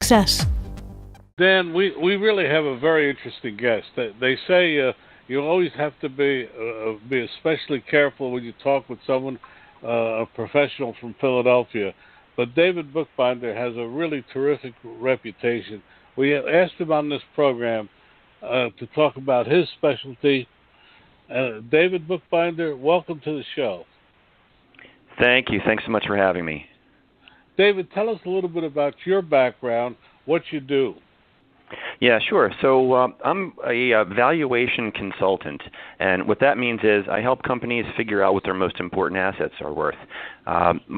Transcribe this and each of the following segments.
success. Dan, we really have a very interesting guest. They say you always have to be especially careful when you talk with someone, a professional from Philadelphia. But David Bookbinder has a really terrific reputation. We asked him on this program to talk about his specialty. David Bookbinder, welcome to the show. Thank you. Thanks so much for having me. David, tell us a little bit about your background, what you do. Yeah, sure. So I'm a valuation consultant, and what that means is I help companies figure out what their most important assets are worth.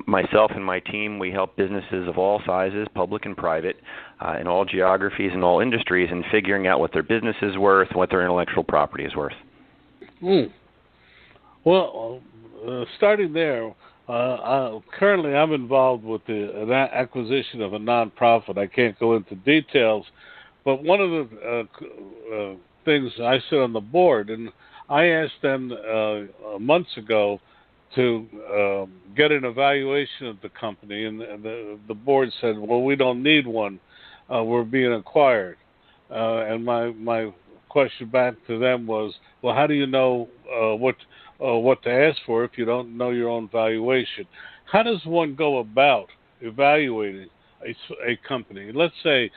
Myself and my team, we help businesses of all sizes, public and private, in all geographies and all industries, in figuring out what their business is worth and what their intellectual property is worth. Well, starting there, currently I'm involved with the acquisition of a nonprofit. I can't go into details, but one of the things, I sit on the board, and I asked them months ago to get an evaluation of the company, and the board said, well, we don't need one. We're being acquired. And my question back to them was, well, how do you know what to ask for if you don't know your own valuation? How does one go about evaluating a company? Let's say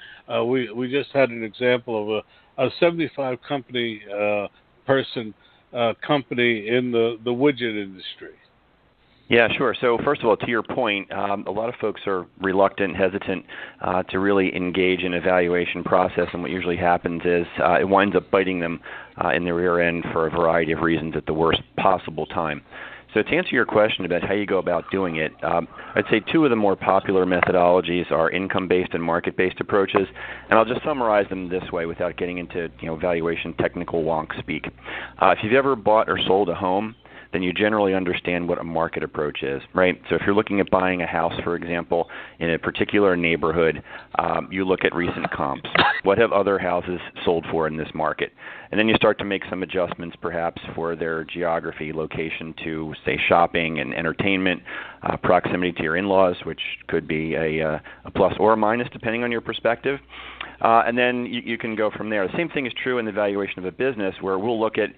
we just had an example of a 75 company person company in the widget industry. Yeah, sure. So first of all, to your point, a lot of folks are reluctant, hesitant to really engage in an evaluation process, and what usually happens is it winds up biting them in the rear end for a variety of reasons at the worst possible time. So to answer your question about how you go about doing it, I'd say two of the more popular methodologies are income-based and market-based approaches, and I'll just summarize them this way without getting into valuation technical wonk speak. If you've ever bought or sold a home, then you generally understand what a market approach is, right? So if you're looking at buying a house, for example, in a particular neighborhood, you look at recent comps. What have other houses sold for in this market? And then you start to make some adjustments perhaps for their geography, location to, say, shopping and entertainment, proximity to your in-laws, which could be a plus or a minus depending on your perspective. And then you can go from there. The same thing is true in the valuation of a business, where we'll look at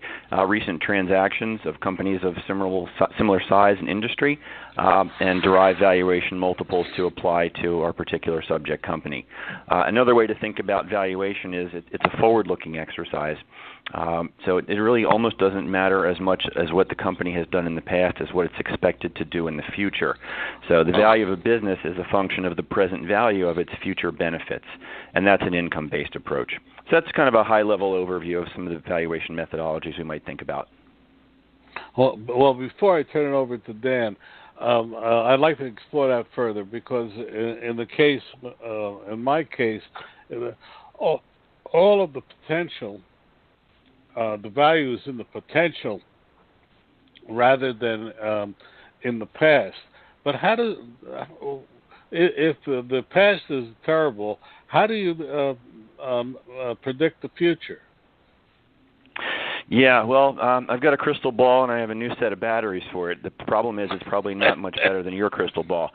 recent transactions of companies of similar size and industry and derive valuation multiples to apply to our particular subject company. Another way to think about valuation is it's a forward-looking exercise. So it really almost doesn't matter as much as what the company has done in the past as what it's expected to do in the future. So the value of a business is a function of the present value of its future benefits, and that's an income-based approach. So that's kind of a high-level overview of some of the valuation methodologies we might think about. Well, before I turn it over to Dan, I'd like to explore that further, because in my case, all of the potential, the value is in the potential rather than in the past. But if the past is terrible, how do you predict the future? Yeah, well, I've got a crystal ball, and I have a new set of batteries for it. The problem is it's probably not much better than your crystal ball.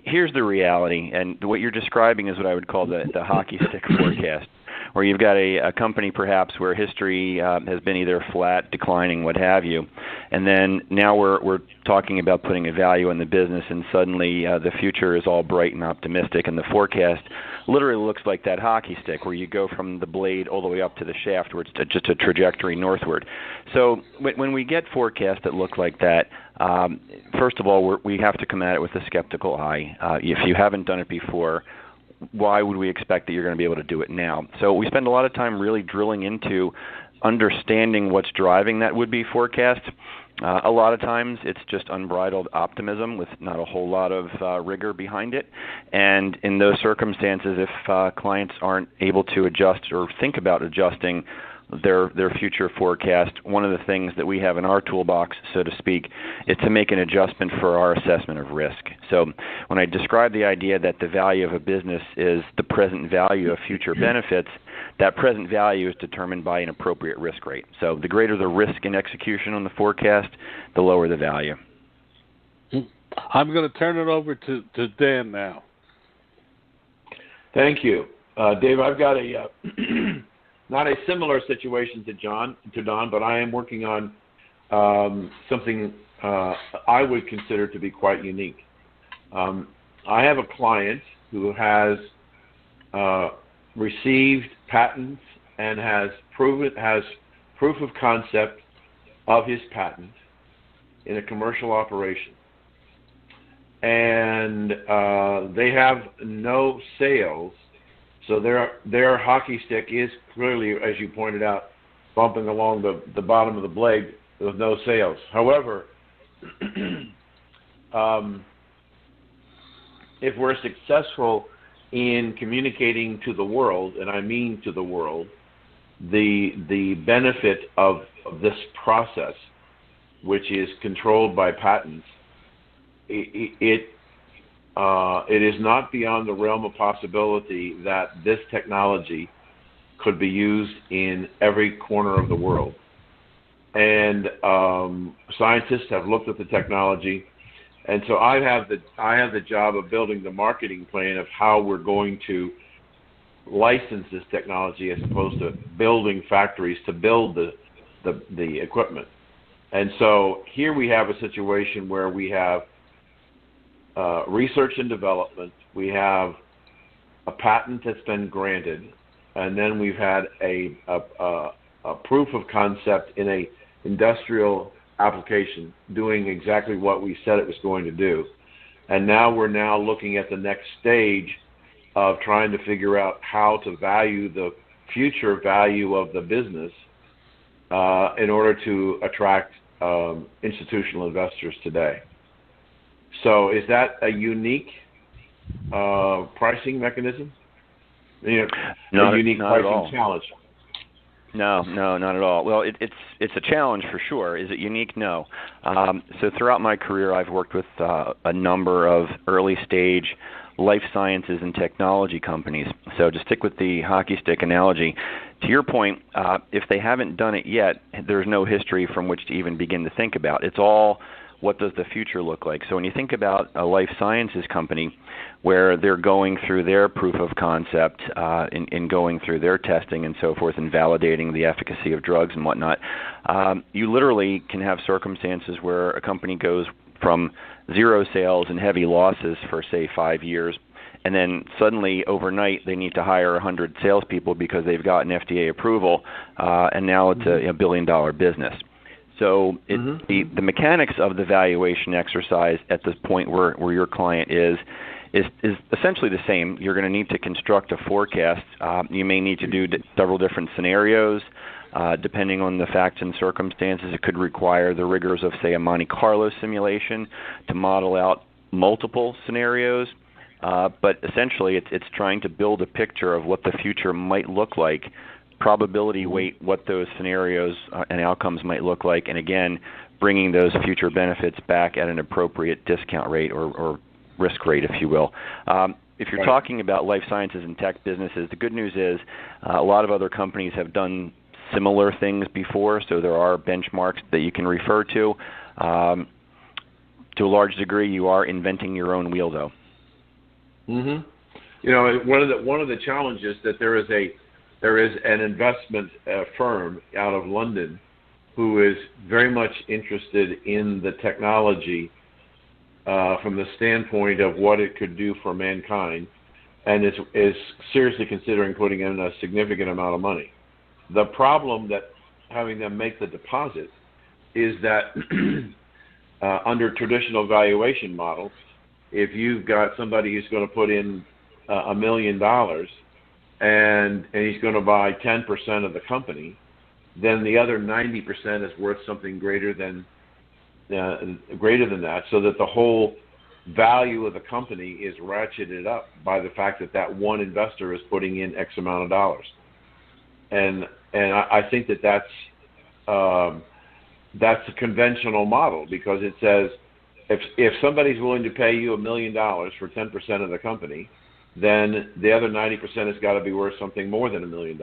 Here's the reality, and what you're describing is what I would call the hockey stick forecast, where you've got a company perhaps where history has been either flat, declining, what have you, and then now we're talking about putting a value in the business, and suddenly the future is all bright and optimistic, and the forecast literally looks like that hockey stick where you go from the blade all the way up to the shaft, where it's just a trajectory northward. So when we get forecasts that look like that, first of all, we have to come at it with a skeptical eye. If you haven't done it before, why would we expect that you're going to be able to do it now? So we spend a lot of time really drilling into understanding what's driving that would-be forecast. A lot of times it's just unbridled optimism with not a whole lot of rigor behind it. And in those circumstances, if clients aren't able to adjust or think about adjusting their future forecast, one of the things that we have in our toolbox, so to speak, is to make an adjustment for our assessment of risk. So when I describe the idea that the value of a business is the present value of future benefits, that present value is determined by an appropriate risk rate. So the greater the risk in execution on the forecast, the lower the value. I'm going to turn it over to Dan now. Thank you. Dave, I've got a not a similar situation to Don, but I am working on something I would consider to be quite unique. I have a client who has received patents and has proof of concept of his patent in a commercial operation. And they have no sales, so their hockey stick is clearly, as you pointed out, bumping along the bottom of the blade with no sales. However, if we're successful in communicating to the world, and I mean to the world, the benefit of this process, which is controlled by patents, it is not beyond the realm of possibility that this technology could be used in every corner of the world. And scientists have looked at the technology, and so I have the job of building the marketing plan of how we're going to license this technology as opposed to building factories to build the equipment. And so here we have a situation where we have research and development, we have a patent that's been granted, and then we've had a proof of concept in a industrial application doing exactly what we said it was going to do. And now we're looking at the next stage of trying to figure out how to value the future value of the business in order to attract institutional investors today. So is that a unique pricing mechanism? A unique pricing challenge? No, not at all. Well, it's a challenge for sure. Is it unique? No. So throughout my career, I've worked with a number of early stage life sciences and technology companies. So to stick with the hockey stick analogy, to your point, if they haven't done it yet, there's no history from which to even begin to think about. It's all, what does the future look like? So when you think about a life sciences company where they're going through their proof of concept in going through their testing and so forth and validating the efficacy of drugs and whatnot, you literally can have circumstances where a company goes from zero sales and heavy losses for, say, 5 years, and then suddenly overnight they need to hire 100 salespeople because they've gotten FDA approval, and now it's a billion-dollar business. So the mechanics of the valuation exercise at this point where your client is essentially the same. You're going to need to construct a forecast. You may need to do several different scenarios. Depending on the facts and circumstances, it could require the rigors of, say, a Monte Carlo simulation to model out multiple scenarios. But essentially, it's trying to build a picture of what the future might look like, probability weight what those scenarios and outcomes might look like, and again, bringing those future benefits back at an appropriate discount rate or risk rate, if you will. If you're talking about life sciences and tech businesses, the good news is a lot of other companies have done similar things before, so there are benchmarks that you can refer to. To a large degree, you are inventing your own wheel, though. One of the challenges that there is an investment firm out of London who is very much interested in the technology from the standpoint of what it could do for mankind, and is seriously considering putting in a significant amount of money. The problem that having them make the deposit is that under traditional valuation models, if you've got somebody who's going to put in $1 million and he's going to buy 10% of the company, then the other 90% is worth something greater than that, so that the whole value of the company is ratcheted up by the fact that one investor is putting in X amount of dollars. And I think that's a conventional model, because it says if somebody's willing to pay you $1 million for 10% of the company, then the other 90% has got to be worth something more than $1 million.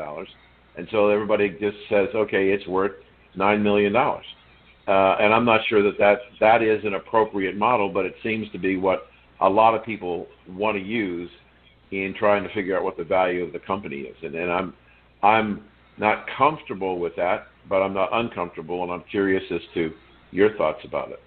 And so everybody just says, okay, it's worth $9 million. And I'm not sure that is an appropriate model, but it seems to be what a lot of people want to use in trying to figure out what the value of the company is. And I'm not comfortable with that, but I'm not uncomfortable, and I'm curious as to your thoughts about it.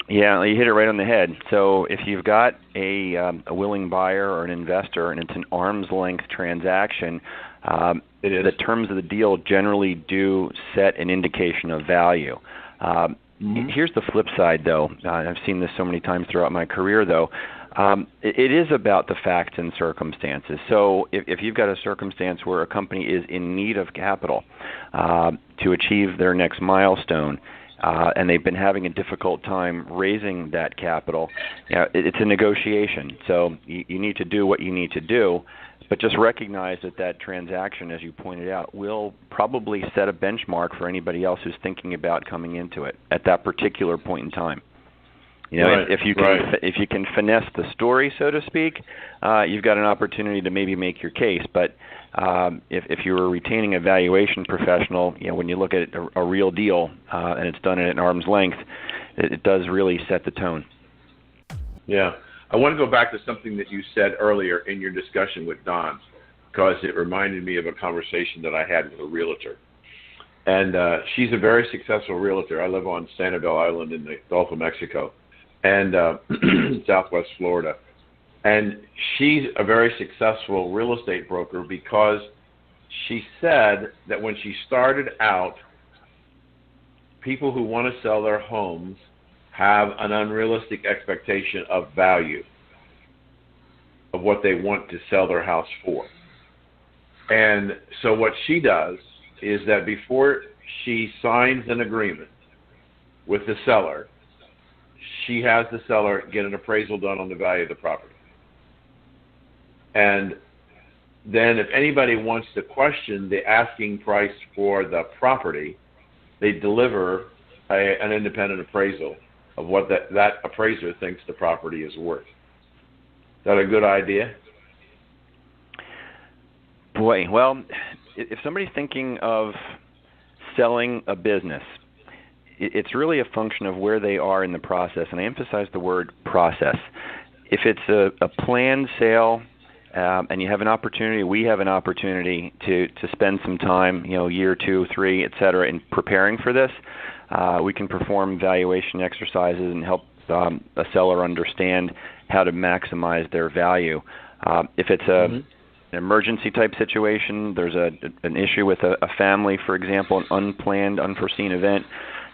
Yeah, you hit it right on the head. So if you've got a willing buyer or an investor and it's an arm's length transaction, the terms of the deal generally do set an indication of value. Here's the flip side, though. I've seen this so many times throughout my career, though. It is about the facts and circumstances. So if you've got a circumstance where a company is in need of capital to achieve their next milestone, and they've been having a difficult time raising that capital, it's a negotiation. So you need to do what you need to do, but just recognize that transaction, as you pointed out, will probably set a benchmark for anybody else who's thinking about coming into it at that particular point in time. If you can finesse the story, so to speak, you've got an opportunity to maybe make your case. But if you were retaining a valuation professional, when you look at a real deal and it's done at an arm's length, it does really set the tone. Yeah. I want to go back to something that you said earlier in your discussion with Don, because it reminded me of a conversation that I had with a realtor. And she's a very successful realtor. I live on Sanibel Island in the Gulf of Mexico and Southwest Florida. And she's a very successful real estate broker because she said that when she started out, people who want to sell their homes have an unrealistic expectation of value of what they want to sell their house for. And so what she does is that before she signs an agreement with the seller, she has the seller get an appraisal done on the value of the property. And then if anybody wants to question the asking price for the property, they deliver an independent appraisal of what that appraiser thinks the property is worth. Is that a good idea? Boy, well, if somebody's thinking of selling a business, it's really a function of where they are in the process, and I emphasize the word process. If it's a planned sale and you have an opportunity, we have an opportunity to spend some time, year, 2, 3, et cetera, in preparing for this. We can perform valuation exercises and help a seller understand how to maximize their value. If it's an emergency type situation, there's an issue with a family, for example, an unplanned, unforeseen event,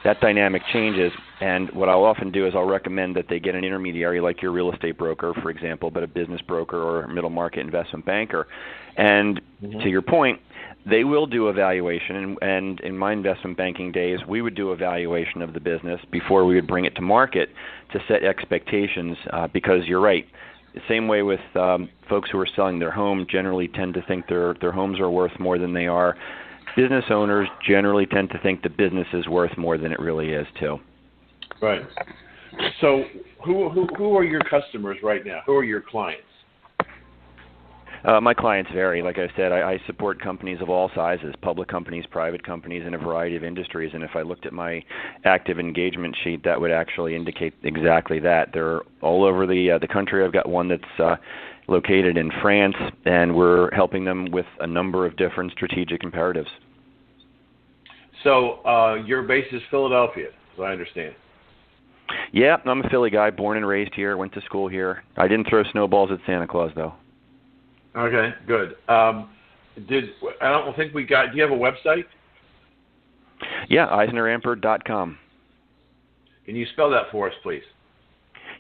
that dynamic changes. And what I'll often do is I'll recommend that they get an intermediary like your real estate broker, for example, but a business broker or a middle market investment banker. And to your point, they will do a valuation, and in my investment banking days, we would do a valuation of the business before we would bring it to market to set expectations, because you're right. The same way with folks who are selling their home generally tend to think their homes are worth more than they are. Business owners generally tend to think the business is worth more than it really is, too. Right. So who are your customers right now? Who are your clients? My clients vary. Like I said, I support companies of all sizes, public companies, private companies, in a variety of industries. And if I looked at my active engagement sheet, that would actually indicate exactly that. They're all over the country. I've got one that's located in France, and we're helping them with a number of different strategic imperatives. So your base is Philadelphia, as I understand. Yeah, I'm a Philly guy, born and raised here, went to school here. I didn't throw snowballs at Santa Claus, though. Okay, good. I don't think we got. Do you have a website? Yeah, EisnerAmper.com. Can you spell that for us, please?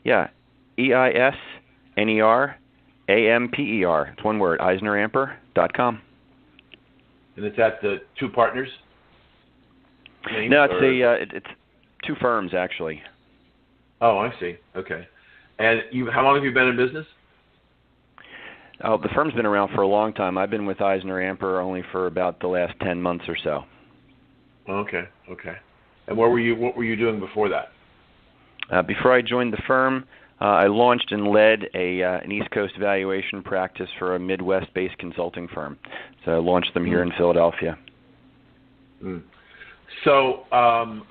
Yeah, EisnerAmper. It's one word, EisnerAmper.com. And it's at the two partners? Names, no, it's two firms actually. Oh, I see. Okay. And how long have you been in business? Oh, the firm's been around for a long time. I've been with EisnerAmper only for about the last 10 months or so. Okay. And what were you doing before that? Before I joined the firm, I launched and led an East Coast valuation practice for a Midwest-based consulting firm. So I launched them here in Philadelphia. So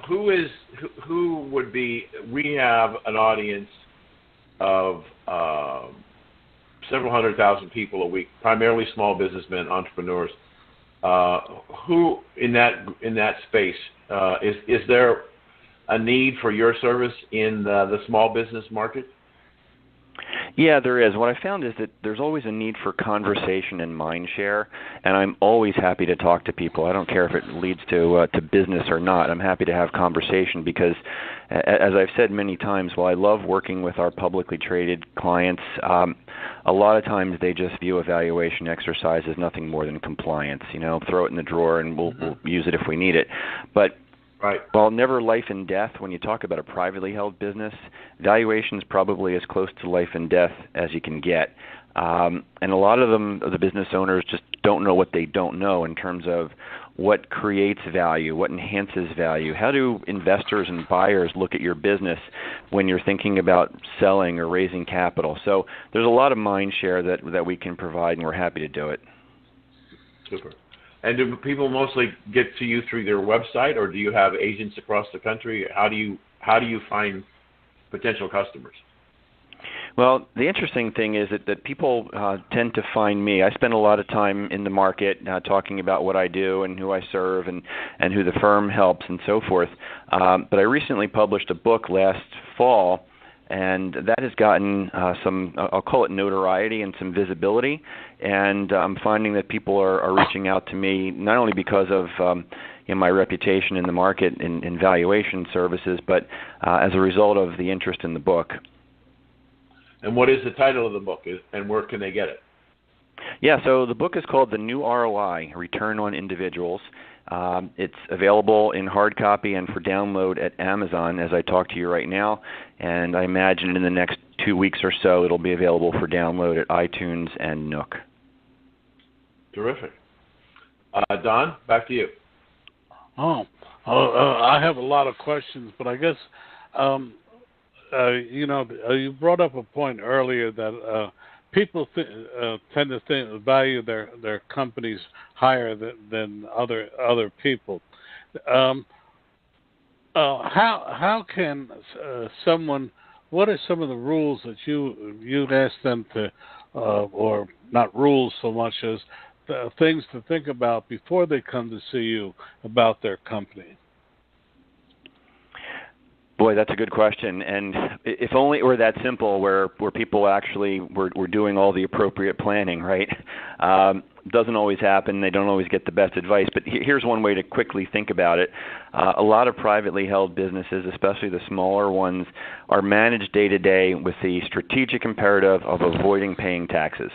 who would be? We have an audience of several 100,000 people a week, primarily small businessmen, entrepreneurs. Who in that space is there a need for your service in the small business market? Yeah, there is. What I found is that there's always a need for conversation and mind share, and I'm always happy to talk to people. I don't care if it leads to business or not. I'm happy to have conversation because, as I've said many times, while I love working with our publicly traded clients, a lot of times they just view a valuation exercise as nothing more than compliance. Throw it in the drawer and we'll use it if we need it. But right. While never life and death, when you talk about a privately held business, valuation is probably as close to life and death as you can get. And a lot of them, the business owners, just don't know what they don't know in terms of what creates value, what enhances value. How do investors and buyers look at your business when you're thinking about selling or raising capital? So there's a lot of mind share that we can provide, and we're happy to do it. Super. And do people mostly get to you through their website, or do you have agents across the country? How do you find potential customers? Well, the interesting thing is that people tend to find me. I spend a lot of time in the market talking about what I do and who I serve and who the firm helps and so forth. But I recently published a book last fall, and that has gotten some, I'll call it notoriety and some visibility. And I'm finding that people are reaching out to me not only because of my reputation in the market in valuation services, but as a result of the interest in the book. And what is the title of the book, and where can they get it? Yeah, so the book is called The New ROI, Return on Individuals. It's available in hard copy and for download at Amazon as I talk to you right now, and I imagine in the next 2 weeks or so it'll be available for download at iTunes and Nook. Terrific. Don, back to you. I have a lot of questions, but I guess you brought up a point earlier that people tend to value their companies higher than other people. How can someone? What are some of the rules that you'd ask them to, or not rules so much as things to think about before they come to see you about their company? Boy, that's a good question. And if only it were that simple, where people actually were doing all the appropriate planning, right? Doesn't always happen. They don't always get the best advice. But here's one way to quickly think about it. A lot of privately held businesses, especially the smaller ones, are managed day to day with the strategic imperative of avoiding paying taxes.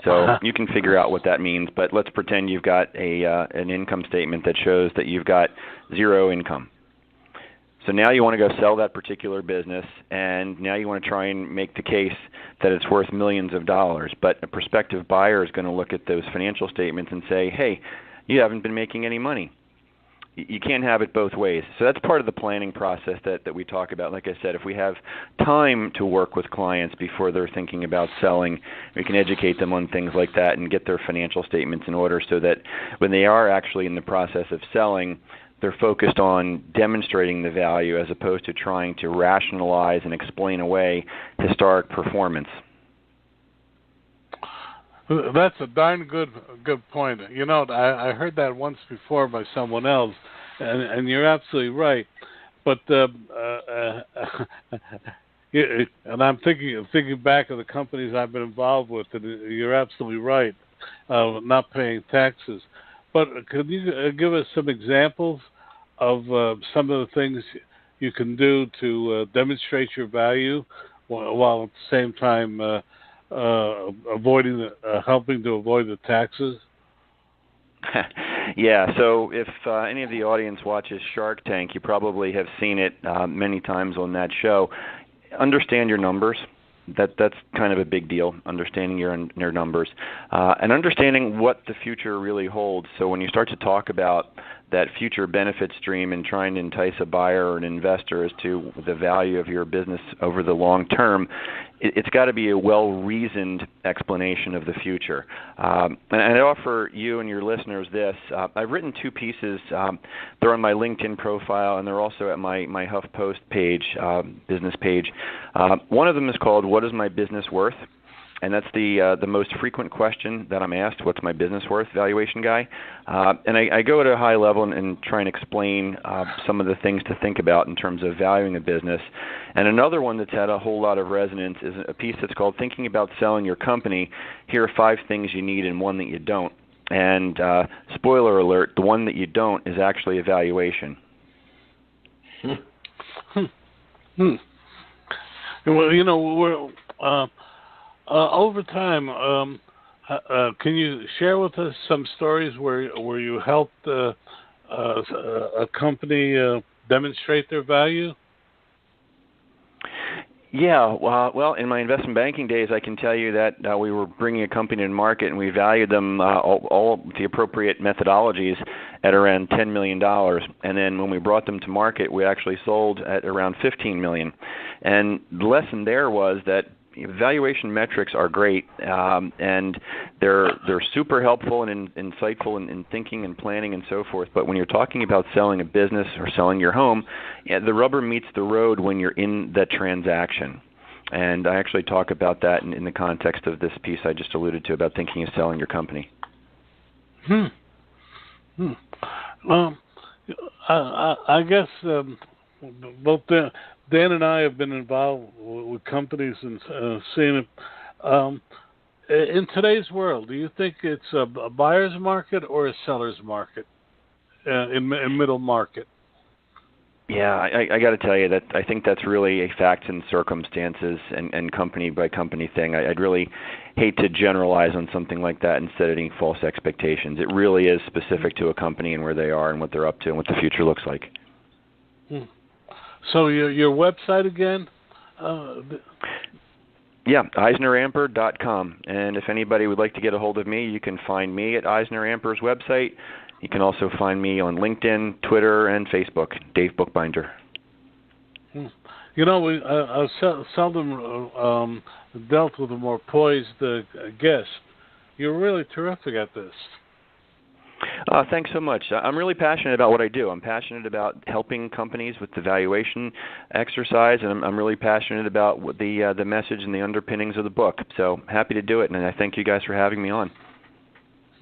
So you can figure out what that means. But let's pretend you've got an income statement that shows that you've got zero income. So now you want to go sell that particular business, and now you want to try and make the case that it's worth millions of dollars. But a prospective buyer is going to look at those financial statements and say, hey, you haven't been making any money. You can't have it both ways. So that's part of the planning process that we talk about. Like I said, if we have time to work with clients before they're thinking about selling, we can educate them on things like that and get their financial statements in order so that when they are actually in the process of selling, they're focused on demonstrating the value as opposed to trying to rationalize and explain away historic performance. That's a darn good point. I heard that once before by someone else, and you're absolutely right. But and I'm thinking back of the companies I've been involved with, and you're absolutely right, not paying taxes. But could you give us some examples of some of the things you can do to demonstrate your value while at the same time helping to avoid the taxes? Yeah, so if any of the audience watches Shark Tank, you probably have seen it many times on that show. Understand your numbers. That's kind of a big deal, understanding your numbers, and understanding what the future really holds. So when you start to talk about that future benefit stream and trying to entice a buyer or an investor as to the value of your business over the long term, it's got to be a well-reasoned explanation of the future. And I offer you and your listeners this. I've written 2 pieces. They're on my LinkedIn profile, and they're also at my HuffPost page, business page. One of them is called "What is My Business Worth?" and that's the most frequent question that I'm asked. What's my business worth, valuation guy? And I go at a high level and try and explain some of the things to think about in terms of valuing a business. And another one that's had a whole lot of resonance is a piece that's called Thinking About Selling Your Company. Here are 5 things you need and 1 that you don't. And spoiler alert, the one that you don't is actually a valuation. Well, you know, we're, over time, can you share with us some stories where you helped a company demonstrate their value? Yeah, well, in my investment banking days, I can tell you that we were bringing a company to market, and we valued them all the appropriate methodologies at around $10 million. And then when we brought them to market, we actually sold at around $15 million. And the lesson there was that valuation metrics are great, and they're super helpful and insightful in thinking and planning and so forth. But when you're talking about selling a business or selling your home, the rubber meets the road when you're in the transaction. And I actually talk about that in the context of this piece I just alluded to about thinking of selling your company. I guess both Dan and I have been involved with companies and seeing it. In today's world, do you think it's a buyer's market or a seller's market in middle market? Yeah, I got to tell you that I think that's really a facts and circumstances and company by company thing. I'd really hate to generalize on something like that and set any false expectations. It really is specific to a company and where they are and what they're up to and what the future looks like. So your website again? Yeah, EisnerAmper.com. And if anybody would like to get a hold of me, you can find me at Eisner Amper's website. You can also find me on LinkedIn, Twitter, and Facebook, Dave Bookbinder. You know, I seldom dealt with a more poised guest. You're really terrific at this. Thanks so much. I'm really passionate about what I do. I'm passionate about helping companies with the valuation exercise, and I'm really passionate about the message and the underpinnings of the book. So happy to do it, and I thank you guys for having me on.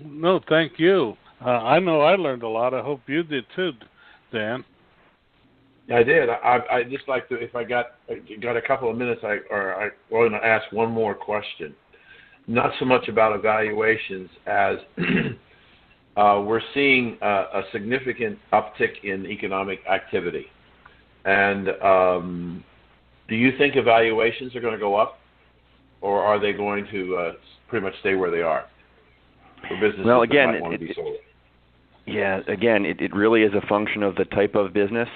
No, thank you. I know I learned a lot. I hope you did too, Dan. I did. I just like to, if I got a couple of minutes, I want to ask one more question. Not so much about evaluations as we're seeing a significant uptick in economic activity. And do you think evaluations are going to go up, or are they going to pretty much stay where they are for businesses that might want to be sold? It really is a function of the type of business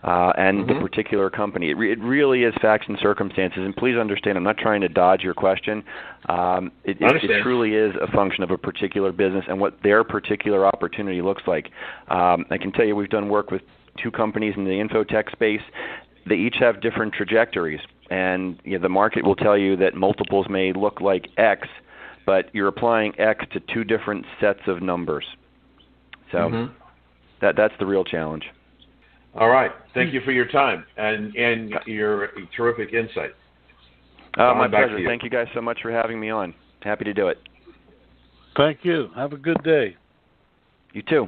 and the particular company. It really is facts and circumstances. And please understand, I'm not trying to dodge your question. It truly is a function of a particular business and what their particular opportunity looks like. I can tell you we've done work with 2 companies in the infotech space. They each have different trajectories. And the market will tell you that multiples may look like X, but you're applying X to 2 different sets of numbers. So that's the real challenge. All right. Thank you for your time and your terrific insight. My pleasure. Thank you guys so much for having me on. Happy to do it. Thank you. Have a good day. You too.